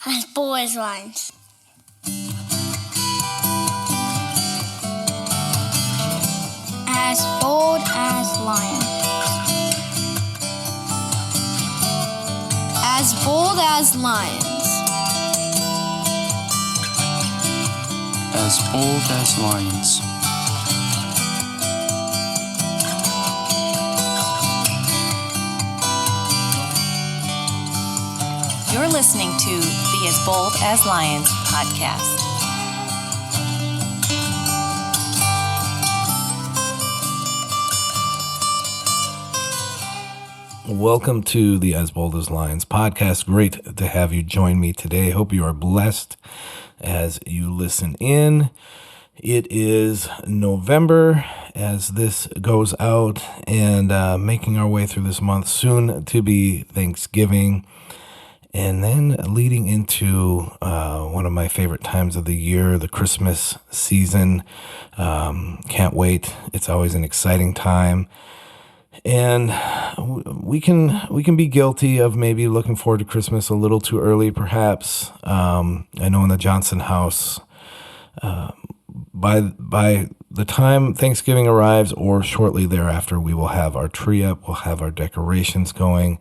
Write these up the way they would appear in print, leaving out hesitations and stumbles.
As bold as lions. As bold as lions. As bold as lions. As bold as lions. You're listening to the As Bold as Lions podcast. Welcome to the As Bold as Lions podcast. Great to have you join me today. Hope you are blessed as you listen in. It is November as this goes out and making our way through this month, soon to be Thanksgiving. And then leading into one of my favorite times of the year, the Christmas season. Can't wait. It's always an exciting time. And we can be guilty of maybe looking forward to Christmas a little too early, perhaps. I know in the Johnson house, by the time Thanksgiving arrives or shortly thereafter, we will have our tree up, we'll have our decorations going.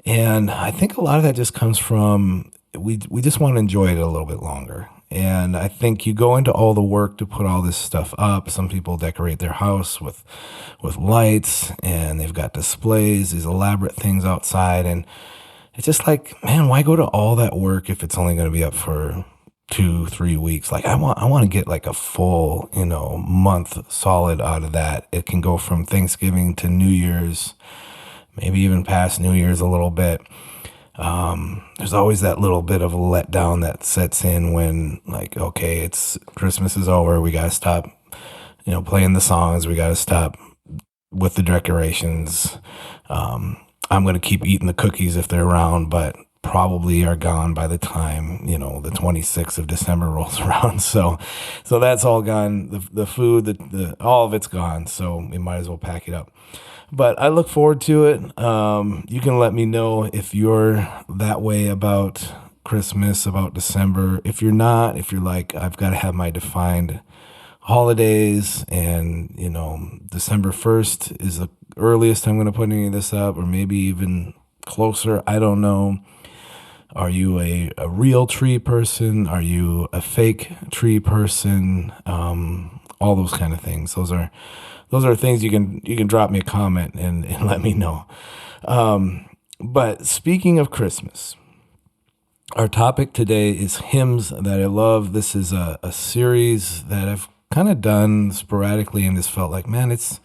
And I think a lot of that just comes from, we just want to enjoy it a little bit longer. And I think you go into all the work to put all this stuff up. Some people decorate their house with lights, and they've got displays, these elaborate things outside. And it's just like, man, why go to all that work if it's only going to be up for 2-3 weeks? Like I want to get like a full, month solid out of that. It can go from Thanksgiving to New Year's, maybe even past New Year's a little bit. There's always that little bit of a letdown that sets in when, like, okay, it's Christmas is over. We got to stop, playing the songs. We got to stop with the decorations. I'm going to keep eating the cookies if they're around, but probably are gone by the time, the 26th of December rolls around. So that's all gone. The food, all of it's gone. So we might as well pack it up. But I look forward to it. You can let me know if you're that way about Christmas, about December. If you're not, if you're like, I've got to have my defined holidays and, December 1st is the earliest I'm going to put any of this up, or maybe even closer. I don't know. Are you a real tree person? Are you a fake tree person? All those kind of things. Those are things you can drop me a comment and let me know. But speaking of Christmas, our topic today is hymns that I love. This is a series that I've kind of done sporadically and just felt like, man, it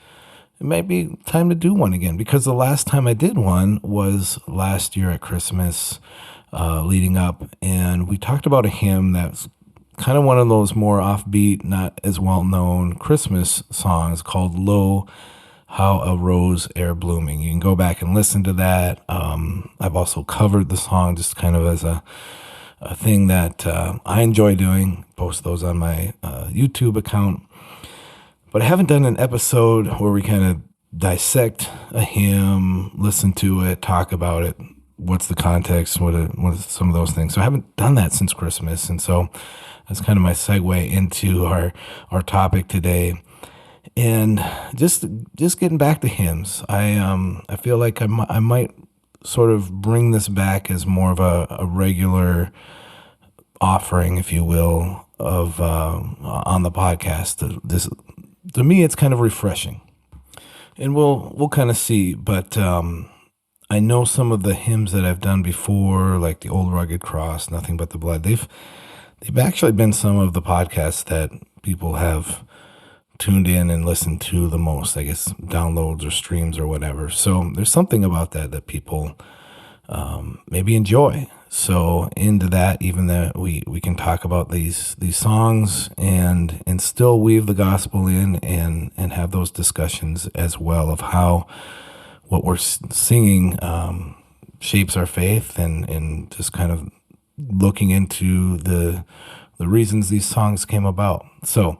might be time to do one again, because the last time I did one was last year at Christmas, leading up, and we talked about a hymn that's kind of one of those more offbeat, not as well-known Christmas songs called Lo, How a Rose Ere Blooming. You can go back and listen to that. I've also covered the song just kind of as a thing that I enjoy doing, post those on my YouTube account. But I haven't done an episode where we kind of dissect a hymn, listen to it, talk about it, what's the context, what are some of those things. So I haven't done that since Christmas, and so that's kind of my segue into our topic today. And just getting back to hymns, I feel like I might sort of bring this back as more of a regular offering, if you will, of on the podcast. This, to me, it's kind of refreshing, and we'll kind of see. But I know some of the hymns that I've done before, like the Old Rugged Cross, Nothing But the Blood. They've actually been some of the podcasts that people have tuned in and listened to the most, I guess, downloads or streams or whatever. So there's something about that people maybe enjoy. So into that, even that we can talk about these songs and still weave the gospel in and have those discussions as well of how what we're singing shapes our faith and just kind of looking into the reasons these songs came about. So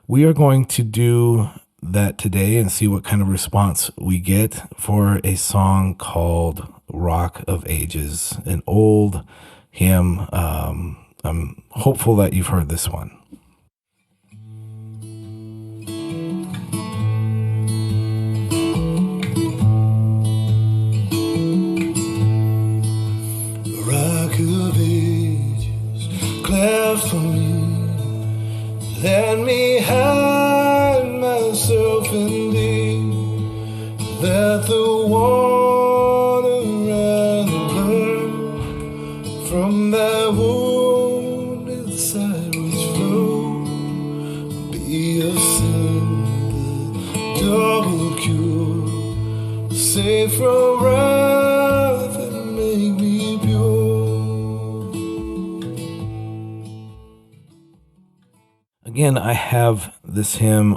we are going to do that today and see what kind of response we get for a song called Rock of Ages, an old hymn. I'm hopeful that you've heard this one. Rock of ages, cleft for me, let me hide myself in thee, let the water and the blood from thy wounded side which flow be of sin the double cure, save from wrath and make me pure. Again, I have this hymn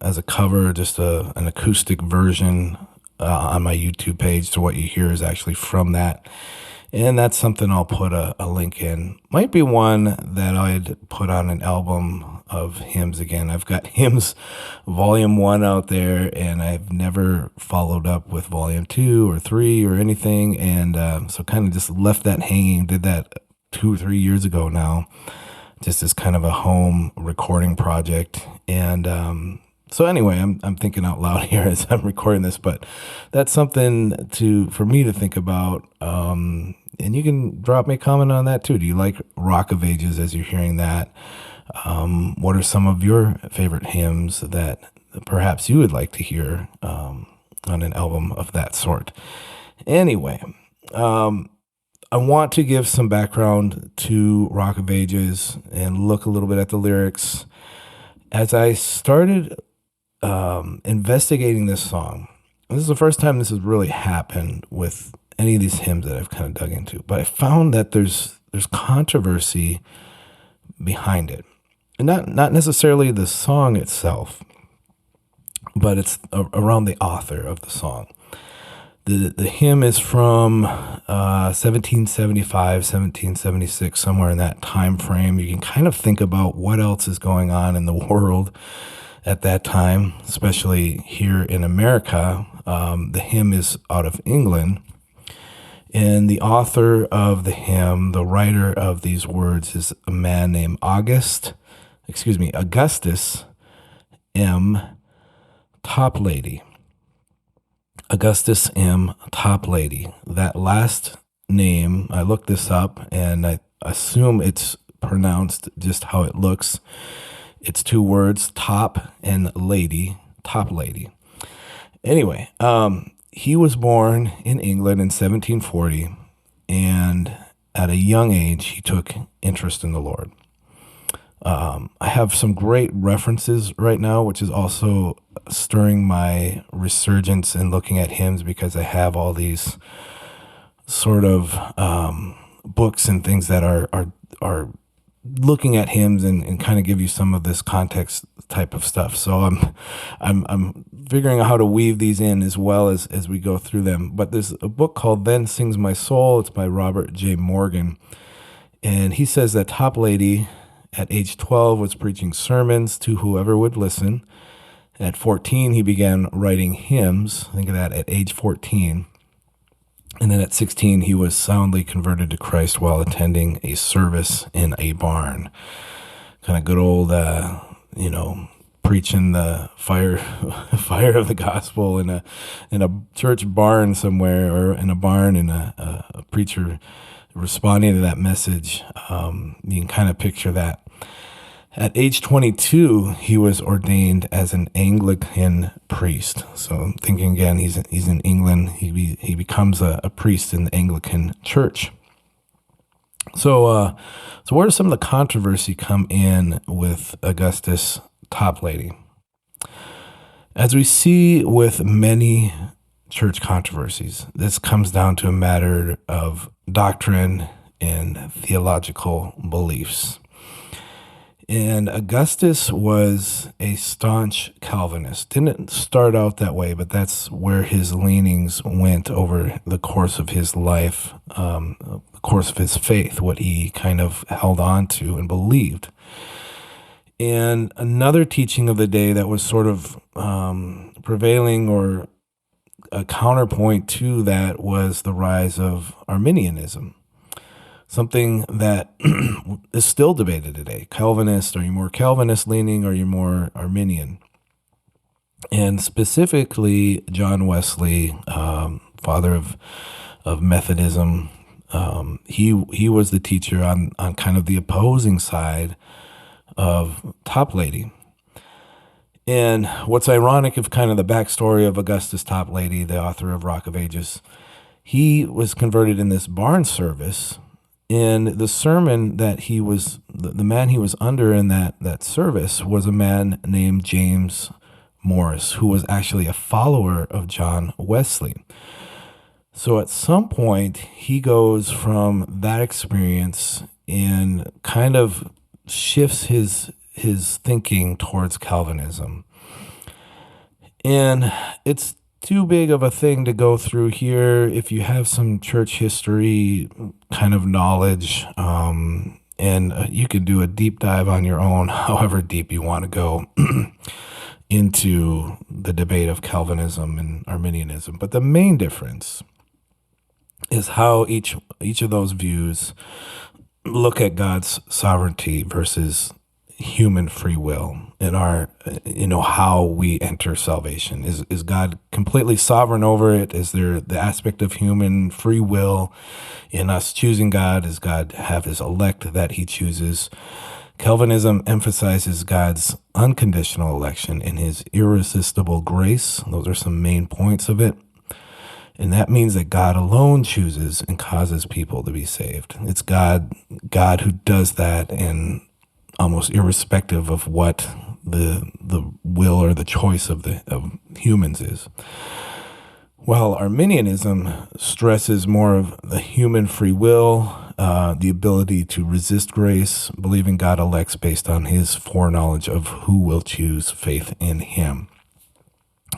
as a cover, just an acoustic version on my YouTube page. So what you hear is actually from that. And that's something I'll put a link in. Might be one that I'd put on an album of hymns again. I've got hymns volume 1 out there, and I've never followed up with volume 2 or 3 or anything. And so kind of just left that hanging. Did that 2 or 3 years ago now, just as kind of a home recording project. And so anyway, I'm thinking out loud here as I'm recording this, but that's something for me to think about. And you can drop me a comment on that too. Do you like Rock of Ages as you're hearing that? What are some of your favorite hymns that perhaps you would like to hear on an album of that sort? Anyway, I want to give some background to Rock of Ages and look a little bit at the lyrics. As I started investigating this song, this is the first time this has really happened with any of these hymns that I've kind of dug into, but I found that there's controversy behind it. And not necessarily the song itself, but it's around the author of the song. The hymn is from 1775, 1776, somewhere in that time frame. You can kind of think about what else is going on in the world at that time, especially here in America. The hymn is out of England, and the author of the hymn, the writer of these words, is a man named Augustus M. Toplady. Augustus M. Toplady. That last name, I looked this up, and I assume it's pronounced just how it looks. It's 2 words, top and lady, Toplady. Anyway, he was born in England in 1740, and at a young age, he took interest in the Lord. I have some great references right now, which is also stirring my resurgence in looking at hymns, because I have all these sort of books and things that are looking at hymns and kind of give you some of this context type of stuff. So I'm figuring out how to weave these in as well as we go through them. But there's a book called Then Sings My Soul. It's by Robert J. Morgan. And he says that Toplady at age 12 was preaching sermons to whoever would listen. At 14, he began writing hymns. Think of that, at age 14. And then at 16, he was soundly converted to Christ while attending a service in a barn. Kind of good old, preaching the fire of the gospel in a church barn somewhere, or in a barn, and a preacher responding to that message. You can kind of picture that. At age 22, he was ordained as an Anglican priest. So I'm thinking again, he's in England. He becomes a priest in the Anglican Church. So where does some of the controversy come in with Augustus Toplady? As we see with many church controversies, this comes down to a matter of doctrine and theological beliefs. And Augustus was a staunch Calvinist. Didn't start out that way, but that's where his leanings went over the course of his life, the course of his faith, what he kind of held on to and believed. And another teaching of the day that was sort of prevailing, or a counterpoint to that, was the rise of Arminianism, something that is still debated today. Calvinist, are you more Calvinist leaning or are you more Arminian? And specifically, John Wesley, father of Methodism, he was the teacher on kind of the opposing side of Toplady. And what's ironic of kind of the backstory of Augustus Toplady, the author of Rock of Ages, he was converted in this barn service. And the sermon that he was, the man he was under in that service was a man named James Morris, who was actually a follower of John Wesley. So at some point, he goes from that experience and kind of shifts his thinking towards Calvinism. And it's too big of a thing to go through here. If you have some church history kind of knowledge, and you can do a deep dive on your own, however deep you want to go into the debate of Calvinism and Arminianism. But the main difference is how each of those views look at God's sovereignty versus human free will and our, how we enter salvation. Is God completely sovereign over it? Is there the aspect of human free will in us choosing God? Does God have his elect that he chooses? Calvinism emphasizes God's unconditional election and his irresistible grace. Those are some main points of it. And that means that God alone chooses and causes people to be saved. It's God who does that, and almost irrespective of what the will or the choice of humans is. While Arminianism stresses more of the human free will, the ability to resist grace, believing God elects based on his foreknowledge of who will choose faith in him.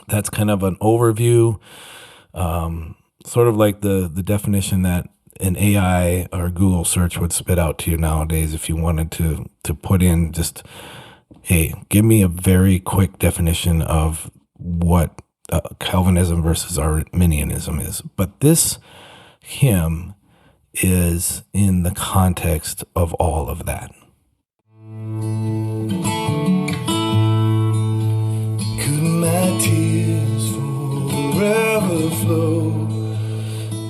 That's kind of an overview, sort of like the definition that an AI or Google search would spit out to you nowadays if you wanted to put in just, hey, give me a very quick definition of what Calvinism versus Arminianism is. But this hymn is in the context of all of that. Could my tears forever flow?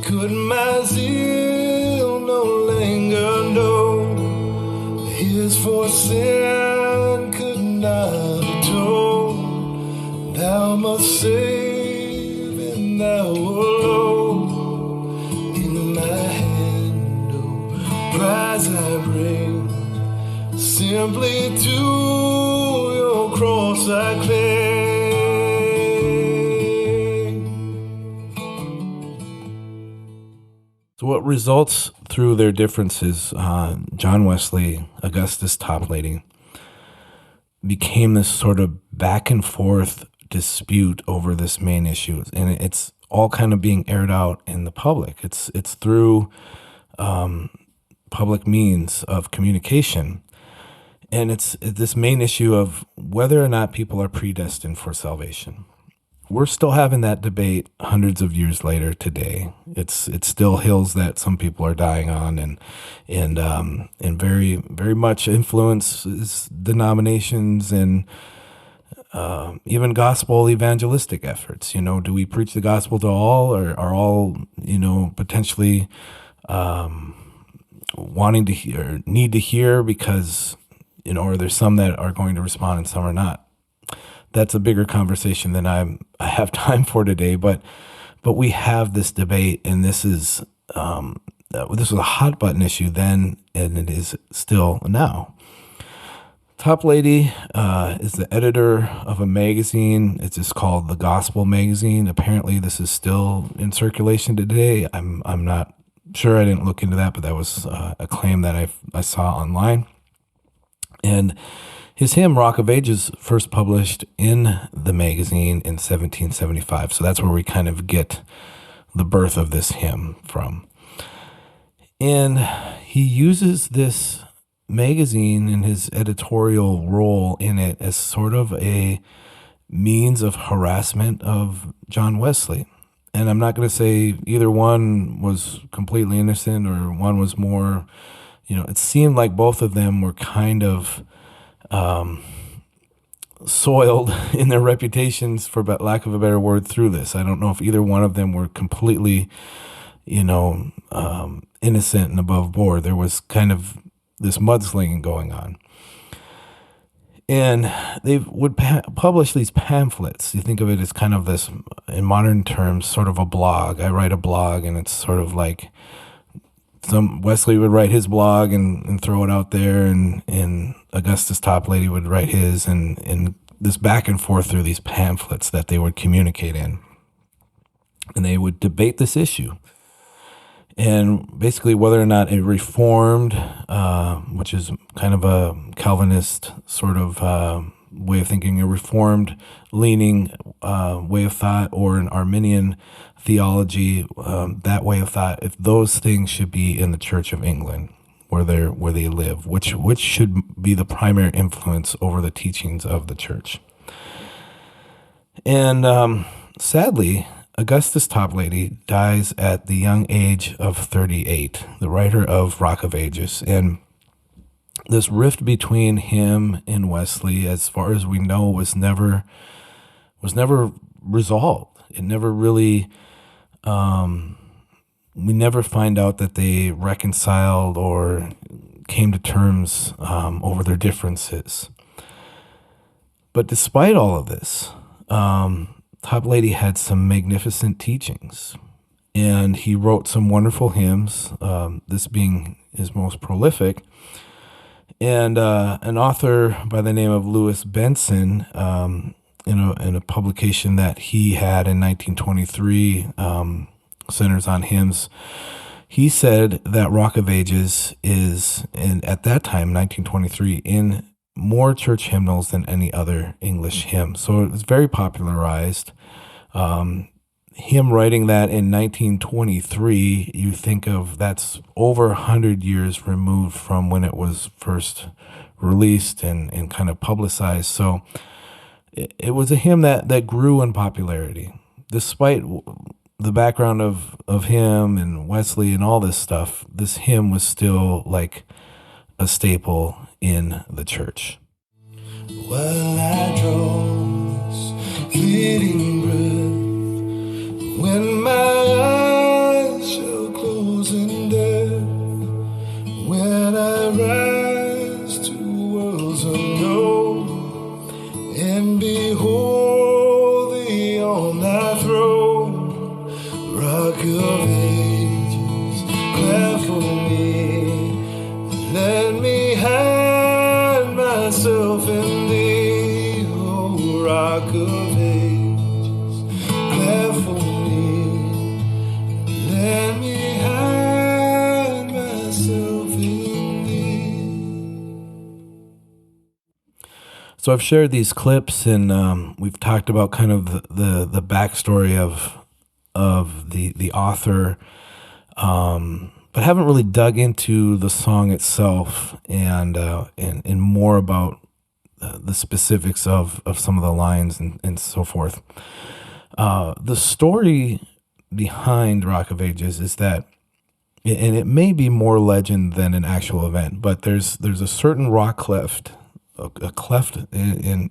Could my zeal no longer know? His for sin could not atone. Thou must save, and thou alone. In my hand, oh, prize I bring. Simply to your cross I cling. So what results through their differences, John Wesley, Augustus Toplady, became this sort of back and forth dispute over this main issue. And it's all kind of being aired out in the public. It's through public means of communication. And it's this main issue of whether or not people are predestined for salvation. We're still having that debate hundreds of years later today. It's still hills that some people are dying on, and very, very much influences denominations and even gospel evangelistic efforts. Do we preach the gospel to all, or are all potentially wanting to hear, need to hear because or there's some that are going to respond and some are not? That's a bigger conversation than I have time for today, but we have this debate, and this was a hot button issue then, and it is still now. Toplady is the editor of a magazine. It's just called The Gospel Magazine. Apparently, this is still in circulation today. I'm not sure. I didn't look into that, but that was a claim that I saw online. And his hymn, Rock of Ages, first published in the magazine in 1775. So that's where we kind of get the birth of this hymn from. And he uses this magazine and his editorial role in it as sort of a means of harassment of John Wesley. And I'm not going to say either one was completely innocent or one was more, it seemed like both of them were kind of soiled in their reputations, for lack of a better word, through this. I don't know if either one of them were completely, innocent and above board. There was kind of this mudslinging going on. And they would publish these pamphlets. You think of it as kind of this, in modern terms, sort of a blog. I write a blog, and it's sort of like Wesley would write his blog and throw it out there, and Augustus Toplady would write his, and this back and forth through these pamphlets that they would communicate in. And they would debate this issue. And basically whether or not a reformed, which is kind of a Calvinist sort of way of thinking, a reformed leaning way of thought, or an Arminian theology, that way of thought, if those things should be in the Church of England, where they live, which should be the primary influence over the teachings of the church. And sadly, Augustus Toplady dies at the young age of 38, the writer of Rock of Ages. And this rift between him and Wesley, as far as we know, was never resolved. It never really, we never find out that they reconciled or came to terms over their differences. But despite all of this, Toplady had some magnificent teachings, and he wrote some wonderful hymns, this being his most prolific. And an author by the name of Louis Benson, in a publication that he had in 1923, Centers on Hymns, he said that Rock of Ages is, at that time, 1923, in more church hymnals than any other English hymn. So it was very popularized. Him writing that in 1923, you think of, that's over 100 years removed from when it was first released and kind of publicized. So it was a hymn that grew in popularity, despite the background of him and Wesley and all this stuff. This hymn was still like a staple in the church. While I draw this fleeting breath, when my eyes shall close in death, when I rise to worlds unknown and behold thee on thy throne, Rock of Ages, clap for me, let me hide myself in thee, oh Rock of Ages, clap for me, let me hide myself in thee. So I've shared these clips, and we've talked about kind of the backstory of the author, but haven't really dug into the song itself and more about the specifics of some of the lines and so forth. The story behind Rock of Ages is that, and it may be more legend than an actual event, but there's a certain rock cleft, a cleft in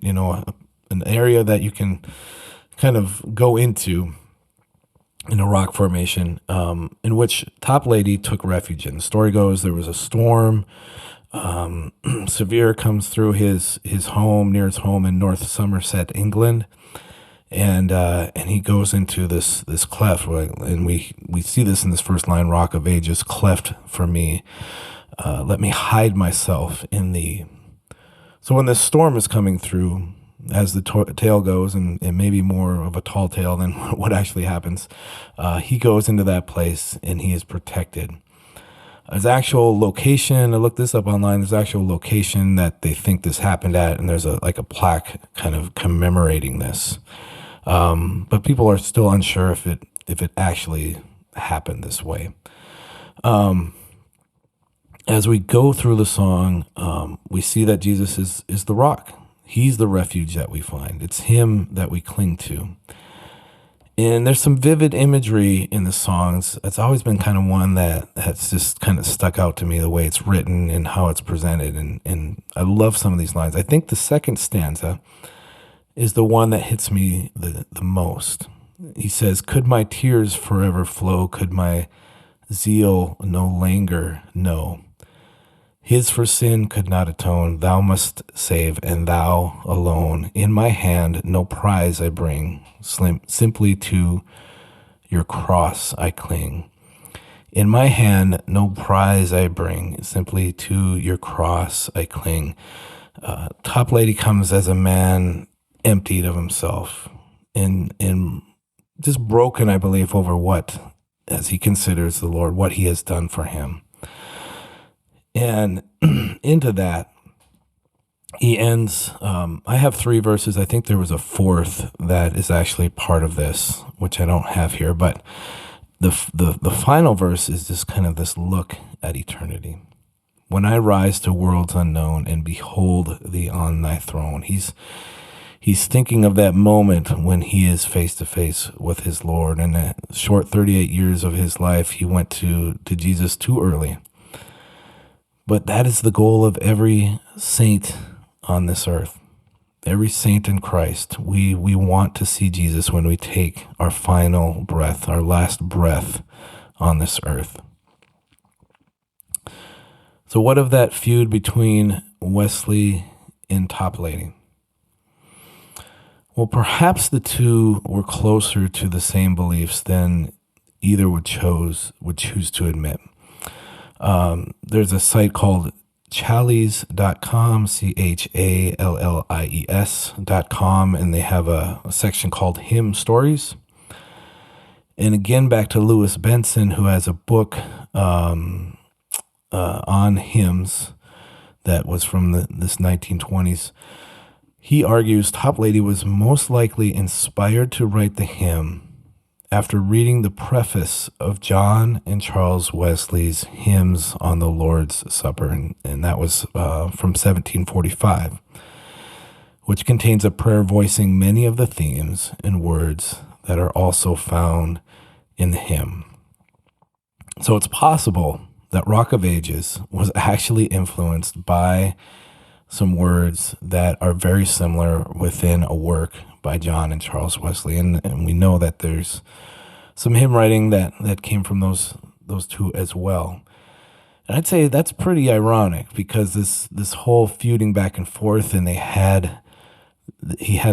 an area that you can kind of go into in a rock formation, in which Toplady took refuge in. The story goes there was a storm. Severe comes through his home, near his home in North Somerset, England, and he goes into this cleft, and we see this in this first line: Rock of Ages, cleft for me, let me hide myself in thee. So when this storm is coming through, as the tale goes, and maybe more of a tall tale than what actually happens, he goes into that place and he is protected. There's actual location, I looked this up online, there's actual location that they think this happened at, and there's a plaque kind of commemorating this. But people are still unsure if it actually happened this way. As we go through the song, we see that Jesus is the rock. He's the refuge that we find. It's him that we cling to. And there's some vivid imagery in the songs. It's always been kind of one that has just kind of stuck out to me, the way it's written and how it's presented. And I love some of these lines. I think the second stanza is the one that hits me the most. He says, "Could my tears forever flow? Could my zeal no languor know? His for sin could not atone. Thou must save, and thou alone. In my hand no prize I bring. Simply to your cross I cling. In my hand no prize I bring. Simply to your cross I cling." Toplady comes as a man emptied of himself and just broken, I believe, over what, as he considers the Lord, what he has done for him. And into that, he ends, I have 3 verses. I think there was a 4th that is actually part of this, which I don't have here. But the final verse is just kind of this look at eternity. "When I rise to worlds unknown and behold thee on thy throne." He's thinking of that moment when he is face to face with his Lord. In the short 38 years of his life, he went to Jesus too early. But that is the goal of every saint on this earth. Every saint in Christ. We want to see Jesus when we take our final breath, our last breath on this earth. So what of that feud between Wesley and Toplady? Well, perhaps the two were closer to the same beliefs than either would choose to admit. There's a site called challies.com, CHALLIES.com, and they have a section called Hymn Stories. And again, back to Lewis Benson, who has a book on hymns that was from this 1920s. He argues Toplady was most likely inspired to write the hymn after reading the preface of John and Charles Wesley's Hymns on the Lord's Supper, and that was from 1745, which contains a prayer voicing many of the themes and words that are also found in the hymn. So it's possible that Rock of Ages was actually influenced by some words that are very similar within a work by John and Charles Wesley. And we know that there's some hymn writing that came from those two as well. And I'd say that's pretty ironic, because this whole feuding back and forth, and he had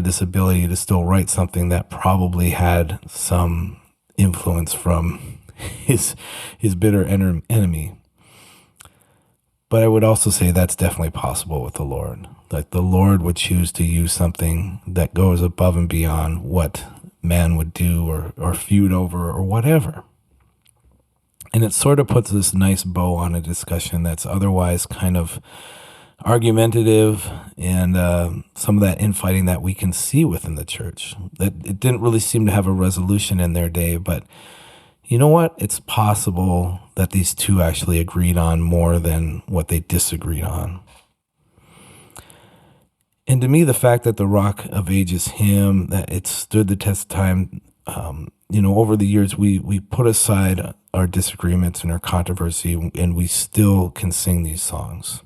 this ability to still write something that probably had some influence from his bitter enemy. But I would also say that's definitely possible with the Lord. Like the Lord would choose to use something that goes above and beyond what man would do or feud over or whatever. And it sort of puts this nice bow on a discussion that's otherwise kind of argumentative, and some of that infighting that we can see within the church. That it didn't really seem to have a resolution in their day, but you know what? It's possible that these two actually agreed on more than what they disagreed on. And to me, the fact that the Rock of Ages hymn, that it stood the test of time, over the years, we put aside our disagreements and our controversy, and we still can sing these songs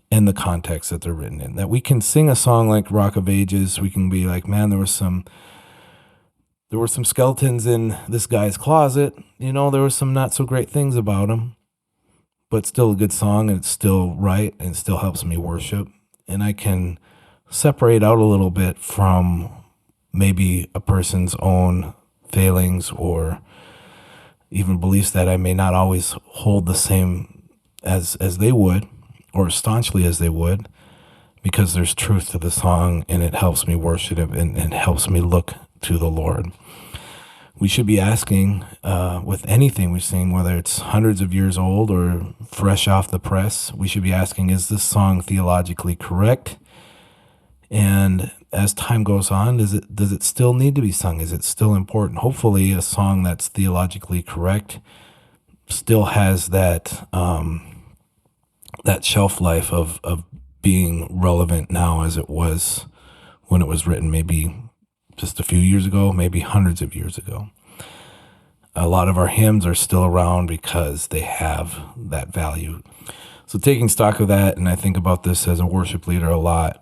in the context that they're written in. That we can sing a song like Rock of Ages, we can be like, man, there were some skeletons in this guy's closet. There were some not so great things about him, but still a good song, and it's still right, and it still helps me worship. And I can separate out a little bit from maybe a person's own failings or even beliefs that I may not always hold the same as they would, or staunchly as they would, because there's truth to the song, and it helps me worship it, and it helps me look to the Lord. We should be asking with anything we sing, whether it's hundreds of years old or fresh off the press, we should be asking, is this song theologically correct? And as time goes on, does it still need to be sung? Is it still important? Hopefully a song that's theologically correct still has that shelf life of being relevant now as it was when it was written maybe just a few years ago, maybe hundreds of years ago. A lot of our hymns are still around because they have that value. So taking stock of that, and I think about this as a worship leader a lot,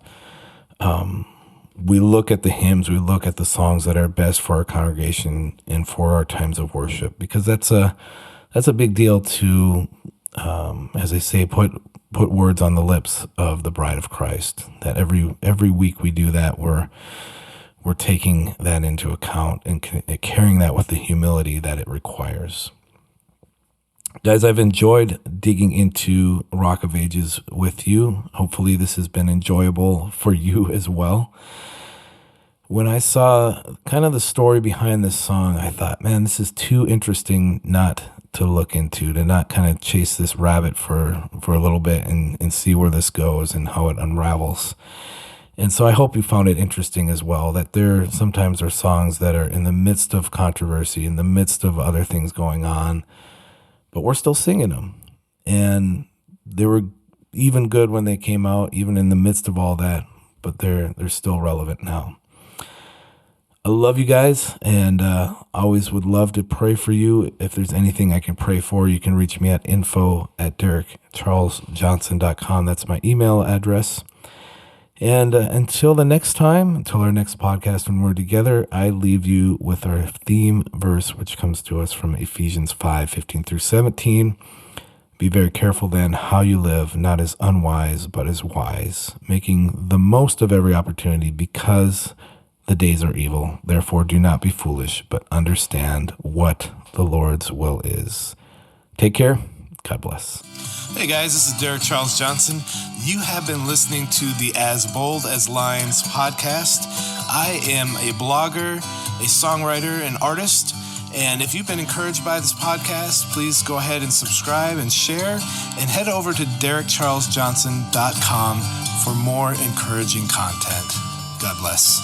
we look at the hymns, we look at the songs that are best for our congregation and for our times of worship, because that's a big deal to, as they say, put words on the lips of the bride of Christ. That every week we do that, we're taking that into account and carrying that with the humility that it requires. Guys, I've enjoyed digging into Rock of Ages with you. Hopefully this has been enjoyable for you as well. When I saw kind of the story behind this song, I thought, man, this is too interesting not to look into, to not kind of chase this rabbit for a little bit and see where this goes and how it unravels. And so I hope you found it interesting as well, that there sometimes are songs that are in the midst of controversy, in the midst of other things going on, but we're still singing them. And they were even good when they came out, even in the midst of all that, but they're still relevant now. I love you guys, and always would love to pray for you. If there's anything I can pray for, you can reach me at info@derekcharlesjohnson.com. That's my email address. And until the next time, until our next podcast when we're together, I leave you with our theme verse, which comes to us from Ephesians 5:15 through 17. Be very careful then how you live, not as unwise, but as wise, making the most of every opportunity, because the days are evil. Therefore, do not be foolish, but understand what the Lord's will is. Take care. God bless. Hey guys, this is Derek Charles Johnson. You have been listening to the As Bold as Lions podcast. I am a blogger, a songwriter, an artist, and if you've been encouraged by this podcast, please go ahead and subscribe and share, and head over to derekcharlesjohnson.com for more encouraging content. God bless.